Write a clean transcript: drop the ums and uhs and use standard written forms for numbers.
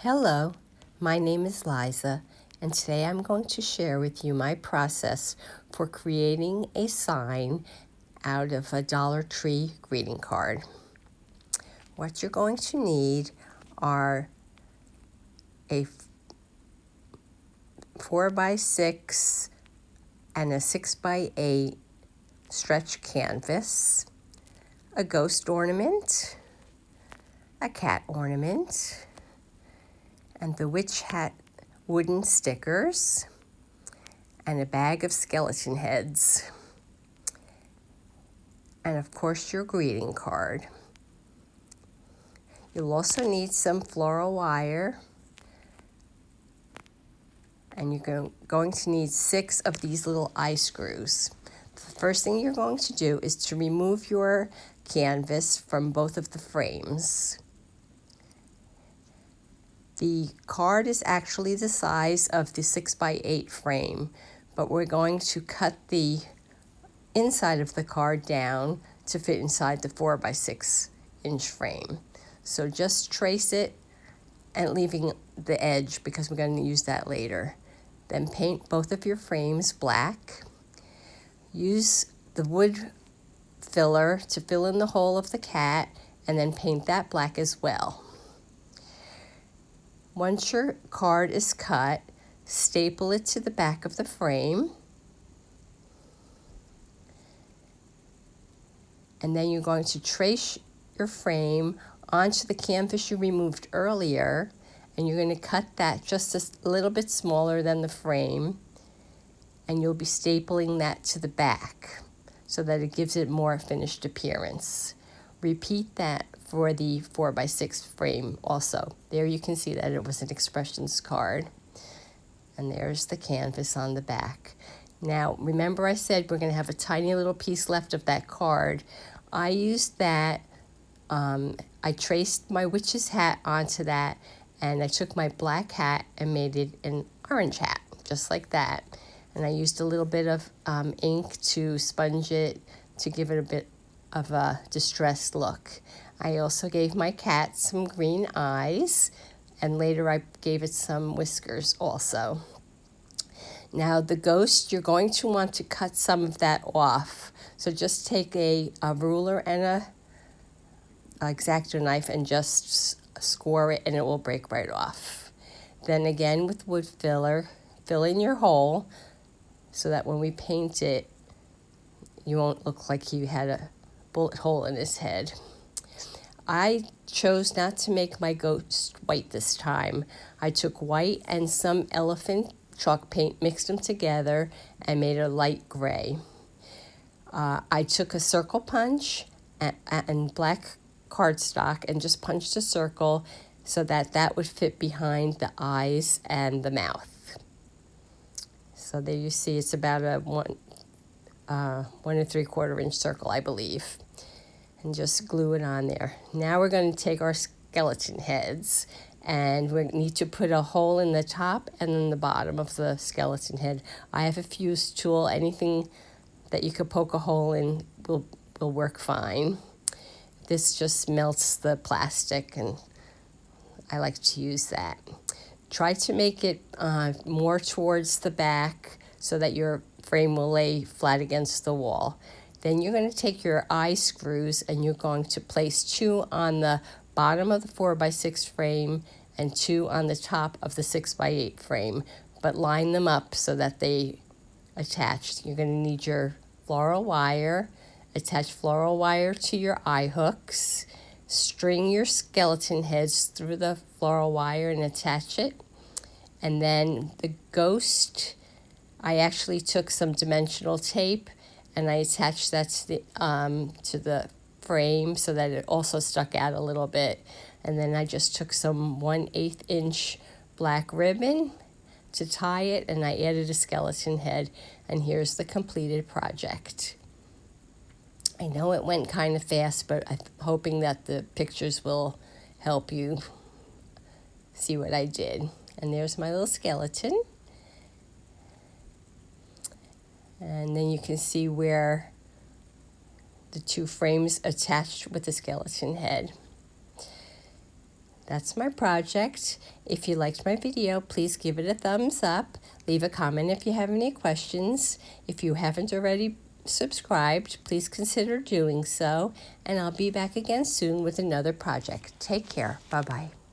Hello, my name is Liza, and today I'm going to share with you my process for creating a sign out of a DollarTree greeting card. What you're going to need are a 4x6 and a 6x8 stretch canvas, a ghost ornament, a cat ornament, and the witch hat wooden stickers, and a bag of skeleton heads, and of course your greeting card. You'll also need some floral wire, and you're going to need 6 of these little eye screws. The first thing you're going to do is to remove your canvas from both of the frames. The card is actually the size of the 6x8 frame, but we're going to cut the inside of the card down to fit inside the 4x6 inch frame. So just trace it and leaving the edge because we're going to use that later. Then paint both of your frames black. Use the wood filler to fill in the hole of the cat and then paint that black as well. Once your card is cut, staple it to the back of the frame. And then you're going to trace your frame onto the canvas you removed earlier, and you're going to cut that just a little bit smaller than the frame, and you'll be stapling that to the back so that it gives it more finished appearance. Repeat that for the 4x6 frame also. There you can see that it was an expressions card. And there's the canvas on the back. Now, remember I said we're going to have a tiny little piece left of that card. I used that, I traced my witch's hat onto that, and I took my black hat and made it an orange hat, just like that. And I used a little bit of ink to sponge it to give it a bit of a distressed look. I also gave my cat some green eyes, and later I gave it some whiskers also. Now the ghost, you're going to want to cut some of that off. So just take a ruler and a X-Acto knife and just score it, and it will break right off. Then again with wood filler, fill in your hole so that when we paint it, you won't look like you had a bullet hole in his head. I chose not to make my ghost white this time. I took white and some elephant chalk paint, mixed them together, and made a light gray. I took a circle punch and black cardstock and just punched a circle so that that would fit behind the eyes and the mouth. So there you see, it's about a 1 3/4 inch circle, I believe. And just glue it on there. Now we're going to take our skeleton heads, and we need to put a hole in the top and in the bottom of the skeleton head. I have a fuse tool. Anything that you could poke a hole in will work fine. This just melts the plastic, and I like to use that. Try to make it more towards the back so that your frame will lay flat against the wall. Then you're going to take your eye screws and you're going to place 2 on the bottom of the 4x6 frame and 2 on the top of the 6x8 frame, but line them up so that they attach. You're going to need your floral wire, attach floral wire to your eye hooks, string your skeleton heads through the floral wire and attach it. And then the ghost, I actually took some dimensional tape and I attached that to the frame so that it also stuck out a little bit. And then I just took some 1/8 inch black ribbon to tie it, and I added a skeleton head, and here's the completed project. I know it went kind of fast, but I'm hoping that the pictures will help you see what I did. And there's my little skeleton. And then you can see where the 2 frames attached with the skeleton head. That's my project. If you liked my video, please give it a thumbs up. Leave a comment if you have any questions. If you haven't already subscribed, please consider doing so. And I'll be back again soon with another project. Take care. Bye-bye.